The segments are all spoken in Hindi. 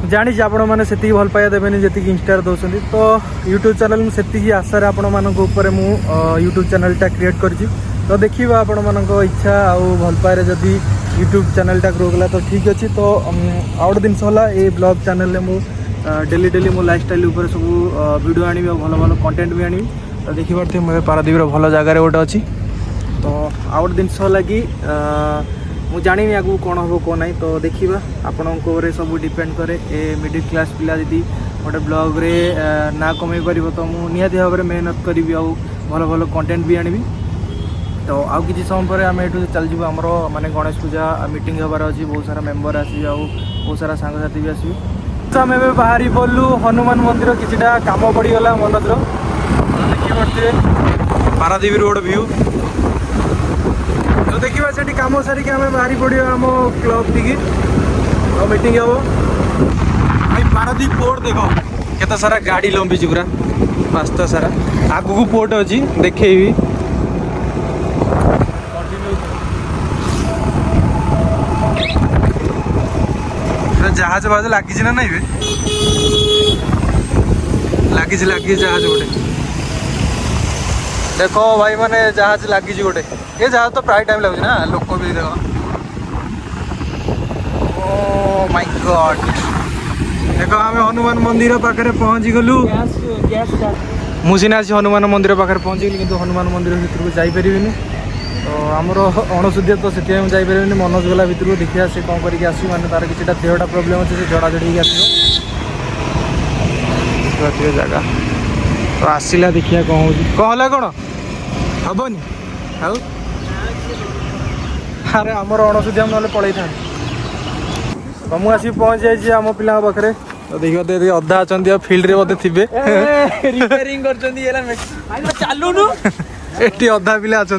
जानी आपण मैंने से भल पाया देवेनि जी इंस्टार दौरान तो यूट्यूब चैनल मुझे आशा आपण मानक यूट्यूब चैनलटा क्रिएट कर तो देखा आपण मान इच्छा आउ भल पाए जदि यूट्यूब चैनलटा ग्रो कला तो ठीक अच्छे तो आउट जिनस ये ब्लॉग चैनल में डेली डेली मो लाइफस्टाइल उपर सब वीडियो आनी भल भल कंटेंट भी आनी तो देखिए मुझे पारादीप भल जगार गोटे अच्छी तो आउट जिनस लगी मुझे जानी आगू कौन हम कौन ना तो देखा आपण सब डिपेंड करे ए मिडिल क्लास पिला जी गोटे ब्लॉग रे ना कमे पार तो मुझे निहाती भाव में मेहनत करी आउ भल भल कंटेंट भी आनी तो आउ किसी समय पर आम ये चल जाऊ आमर माने गणेश पूजा मीटिंग हबार अच्छी बहुत सारा मेम्बर आसो बहुत सारा सांगसाथी भी आसो तो आम ए बाहरी पड़लु हनुमान मंदिर किसीटा कम पड़गला मनोजर देखिए पारादीप रोड व्यू तो देखा से कम सारिक आम बाहरी पड़ा आम क्लब टी तो मीटिंग हम भाई पारादीप पोर्ट देख केत सारा गाड़ी लंबी पूरा रास्ता सारा आगू पोर्ट अच्छी देखी जहाज बाज लगी ना नहीं लगी जहाज गोटे देखो भाई माने जहाज लगी गोटे ये जहाज तो प्राय टाइम लगे ना लोक भी देखो ओ माय गॉड देखो आम हनुमान मंदिर पाखे पहुँची गलु मुझे हनुमान मंदिर पाखे पहुँची गली कि हनुमान मंदिर भर को जापरि तो आमर अणसुधिया तो से जापर मनोज गला भर देखिए से कौन करके आस माने तार कि देहटा प्रोब्लेम अच्छे से जड़ा जड़ी आसो जगह तो आसला देखिए कौन है कौन हेनी अरे आमर अणसुधिया ना पलि था तो मुझे आसिक पहुँच जाइए आम पिला पाखे तो देखिए अधा अच्छा फिल्ड में थे एटी अधा पिला अच्छा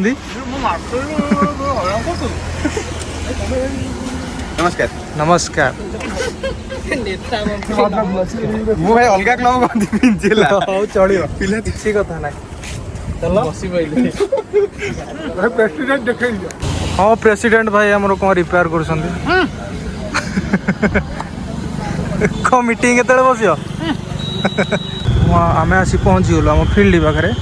नमस्कार नमस्कार मु भाई अलग क्लब चलो पिला किसी कथा ना प्रेसिडेंट देख हाँ प्रेसिडेंट भाई आमर कौन रिपेयर कर मीटिंग के बस आम आसी पहुँची गलु आम फिल्ड पाखे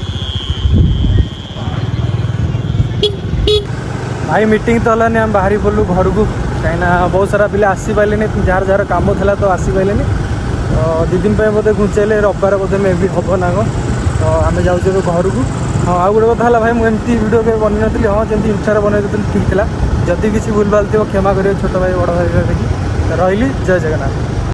भाई मीटिंग तो हलानी आम बाहरी पड़लु घर को कहीं बहुत सारा पिला आसी पारे जार जार कम था तो आसी पारे तो 2 दिन बोधे घुंचेले रविवार बोधे मे भी हम ना तो आम जाऊँ घर को हाँ आउ गोटे कथा भाई मुझे वीडियो के बन नी हाँ जमी इच्छा बन ठीक था जदि किसी भूल भाल थी क्षमा करें छोट भाई बड़ भाई देखिए रही जय जगन्नाथ।